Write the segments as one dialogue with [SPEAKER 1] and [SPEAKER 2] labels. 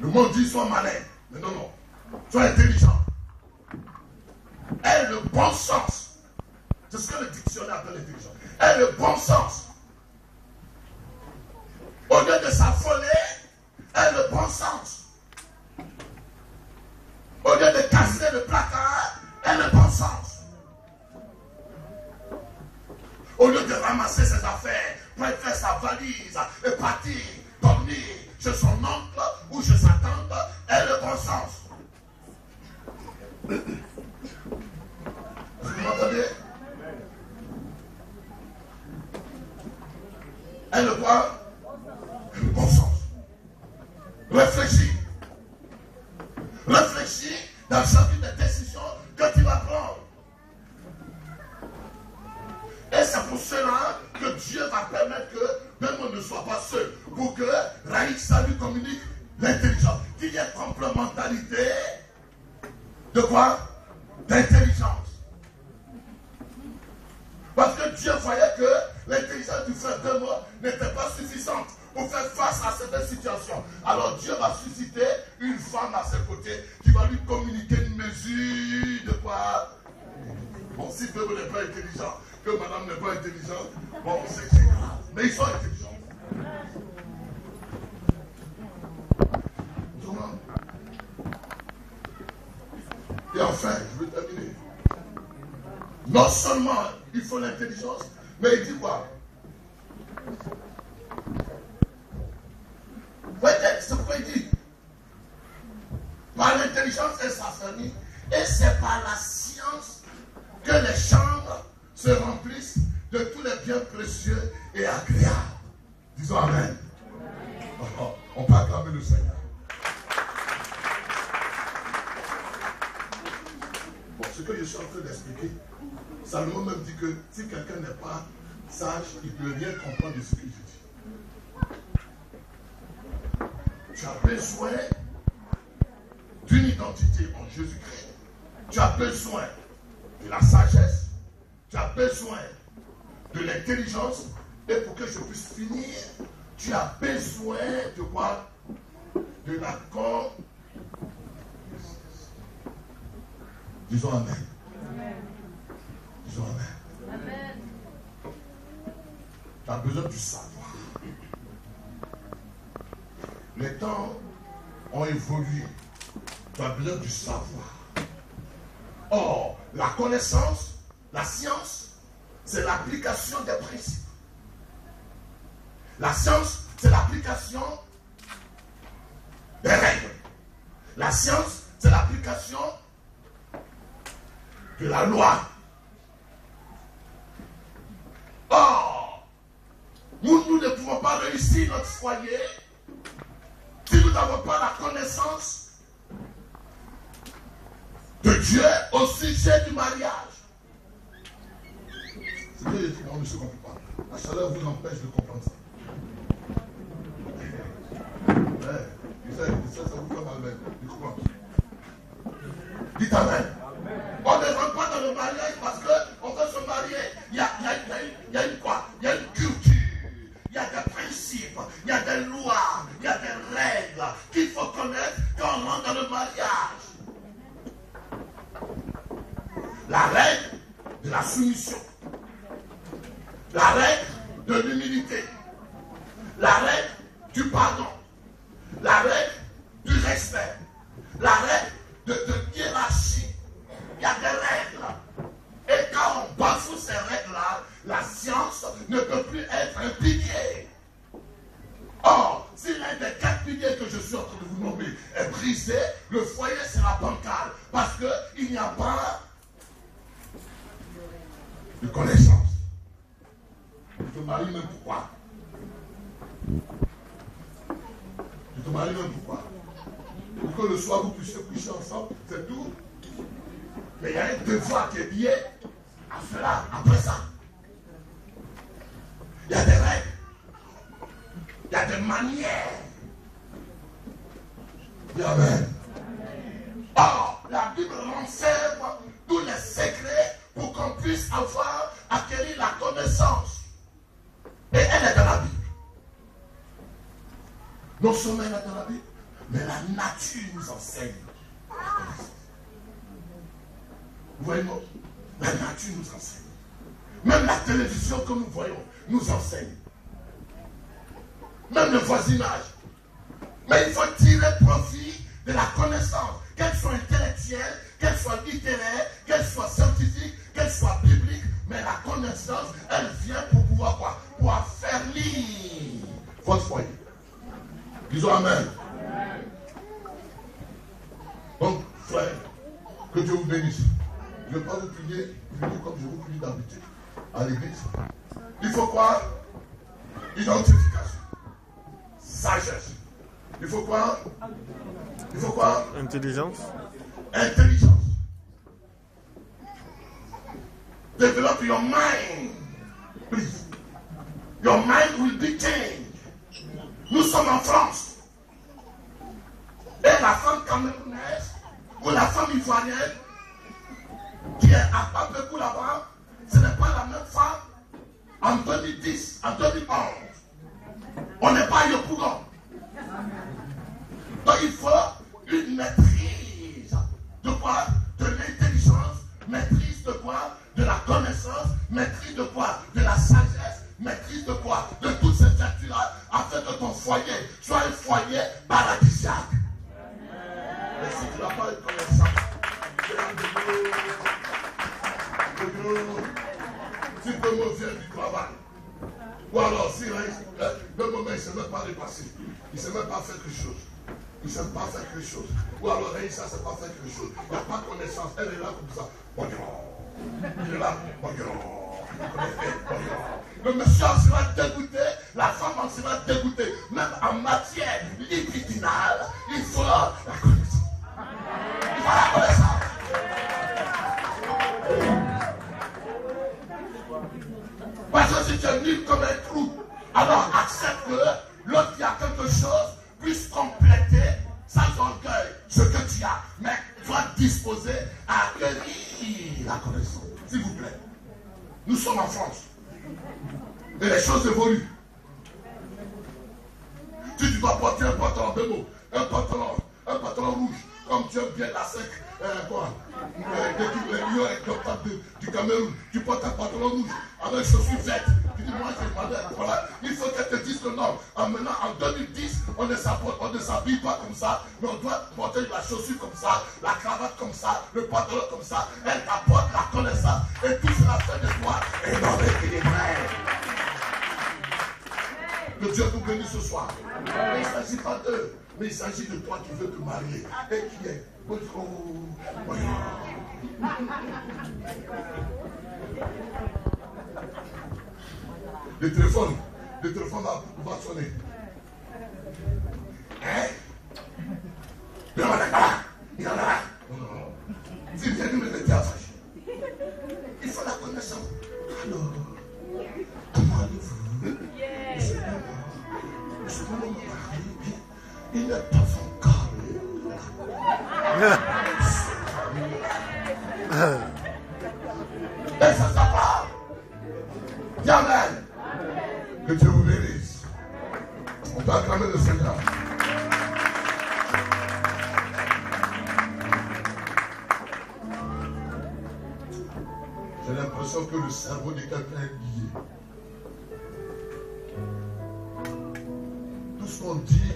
[SPEAKER 1] Le monde dit sois malin. Mais non, non. Sois intelligent. Aie le bon sens. C'est ce que le dictionnaire appelle l'intelligence. Aie le bon sens. Au lieu de s'affoler, aie le bon sens. Au lieu de casser le placard, aie le bon sens. Au lieu de ramasser ses affaires, pour faire sa valise et partir dormir chez son oncle ou chez sa tante, aie le bon sens. Vous m'entendez? Aie le quoi? Le bon sens. Réfléchis. Réfléchis dans chacune des décisions que tu vas prendre. Et c'est pour cela que Dieu va permettre que même on ne soit pas seul. Pour que Raïssa lui communique l'intelligence. Qu'il y ait complémentarité de quoi? D'intelligence. Parce que Dieu voyait que l'intelligence du frère de moi n'était pas suffisante pour faire face à cette situation. Alors Dieu va susciter une femme à ses côtés qui va lui communiquer une mesure de quoi? Bon, si le n'est pas intelligent, que madame n'est pas intelligente, bon, c'est grave. Mais ils sont intelligents. Et enfin, je vais terminer. Non seulement il faut l'intelligence, mais il dit quoi? Voyez, c'est pourquoi il dit par l'intelligence et sa famille, et c'est par la science que les chambres se remplissent de tous les biens précieux et agréables. Disons Amen. Oh, on peut acclamer le Seigneur. Bon, ce que je suis en train d'expliquer, Salomon même dit que si quelqu'un n'est pas sage, il ne peut rien comprendre de ce que je dis. Tu as besoin d'une identité en Jésus-Christ. Tu as besoin de la sagesse. Tu as besoin de l'intelligence. Et pour que je puisse finir, tu as besoin de quoi? De la connaissance. Disons Amen. Amen. Disons Amen. Amen. Tu as besoin du savoir. Les temps ont évolué. Tu as besoin du savoir. Or, la connaissance, la science, c'est l'application des principes. La science, c'est l'application des règles. La science, c'est l'application de la loi. Or, nous ne pouvons pas réussir notre foyer si nous n'avons pas la connaissance de Dieu au sujet du mariage. C'est que les gens ne se comprennent pas. La chaleur vous empêche de comprendre ça. Ça vous fait mal même. Dites Amen. On ne rentre pas dans le mariage parce qu'on veut se marier. Il y a une quoi? Il y a une culture. Il y a des principes. Il y a des lois. Il y a des règles qu'il faut connaître quand on rentre dans le mariage. La règle de la soumission. La règle de l'humilité. La règle du pardon. La règle du respect. La règle de hiérarchie. Il y a des règles. Et quand on bafoue ces règles-là, la science ne peut plus être un pilier. Or, si l'un des 4 piliers que je suis en train de vous nommer est brisé, le foyer sera bancal. Parce qu'il n'y a pas de connaissance. Je te marie même pourquoi? Je te marie même pourquoi? Pour que le soir vous puissiez coucher ensemble, c'est tout. Mais il y a un devoir qui est lié à cela, après ça. Il y a des règles. Il y a des manières. Amen. Or, la Bible renferme tous les secrets pour qu'on puisse avoir acquis la connaissance. Et elle est dans la Bible. Non seulement elle est dans la Bible, Mais la nature nous enseigne la connaissance. Vous voyez, non? La nature nous enseigne. Même la télévision que nous voyons nous enseigne. Même le voisinage. Mais il faut tirer profit de la connaissance, qu'elle soit intellectuelle, qu'elle soit littéraire, qu'elle soit scientifique, qu'elle soit biblique, mais la connaissance, elle vient pour pouvoir quoi? Pour faire lire votre foyer. Disons Amen. Donc, frère, que Dieu vous bénisse. Je ne vais pas vous prier comme je vous prie d'habitude à l'église. Il faut quoi? Identification. Sagesse. Il faut quoi? Il faut quoi?
[SPEAKER 2] Intelligence.
[SPEAKER 1] Intelligence. Develop your mind. Please. Your mind will be changed. Nous sommes en France. Et la femme camerounaise ou la femme ivoirienne qui est à Papekou là-bas, ce n'est pas la même femme en 2010, en 2011. On n'est pas au courant. Donc il faut une maîtrise de quoi? De l'intelligence, maîtrise de quoi? De la connaissance, maîtrise de quoi? De la sagesse, maîtrise de quoi? De toutes ces vertus-là, afin que ton foyer soit un foyer paradisiaque. Mais si tu n'as pas une connaissance, si le mot vient du travail, ou alors si le moment il ne sait même pas dépasser, il ne sait même pas faire quelque chose. Il ne sait pas faire quelque chose. Ou alors ça ne sait pas faire quelque chose. Il n'y a pas de connaissance. Elle est là comme ça. Il est là. Le monsieur en sera dégoûté, la femme en sera dégoûtée. Même en matière libidinale, il faut la connaissance. Il faut la connaissance. Parce que si tu es nul comme un trou, alors accepte que l'autre qui a quelque chose puisse compléter sans orgueil ce que tu as, mais sois disposé à accueillir la connaissance. S'il vous plaît. Nous sommes en France. Et les choses évoluent. Si tu dois porter un pantalon bémo, un pantalon rouge, comme tu aimes bien la sec, du Cameroun, tu portes un pantalon rouge avec chaussures vertes. Tu dis, moi j'ai demandé, voilà, il faut qu'elle te dise que non. Maintenant, en 2010, on ne s'habille pas comme ça, mais on doit porter la chaussure comme ça, la cravate comme ça, le pantalon comme ça. Elle t'apporte la connaissance et tout cela fait de toi un homme équilibré. Que Dieu vous bénisse ce soir. Mais il ne s'agit pas d'eux, mais il s'agit de toi qui veux te marier et qui est. Le téléphone va sonner. Hein? Il en a là. Il en a là. Non. Si bien nous le théâtre, il faut la connaissance. Alors, comment allez-vous? Je peux me marier bien. Il n'est pas encore. Et ça va. Amen. Que Dieu vous bénisse. On peut acclamer le Seigneur. J'ai l'impression que le cerveau de quelqu'un est lié. Tout ce qu'on dit,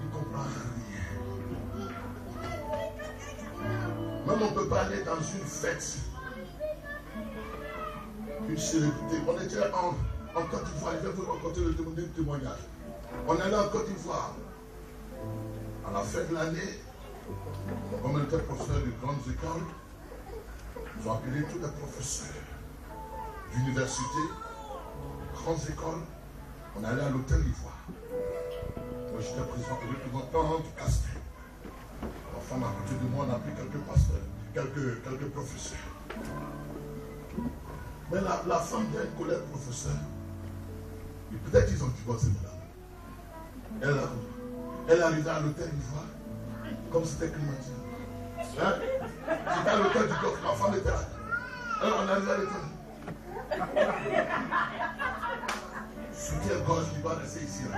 [SPEAKER 1] il ne comprend rien. Même on ne peut pas aller dans une fête, une célébrité. On était en Côte d'Ivoire, je vais vous raconter le témoignage. On est là en Côte d'Ivoire. À la fin de l'année, comme on était professeur de grandes écoles, ils ont appelé tous les professeurs d'université, grandes écoles. On allait à l'hôtel d'Ivoire. Moi j'étais représentant du Castel. La femme à côté de moi, on a pris quelques pasteurs, quelques professeurs. Mais la femme d'un collègue professeur, peut-être ils ont divorcé maintenant. Elle arrivait à l'hôtel d'Ivoire, comme c'était climatisé. Hein? C'était à l'hôtel du bloc, la femme était là. On arrivait à l'hôtel. Soutien-gorge, il va rester ici. Là.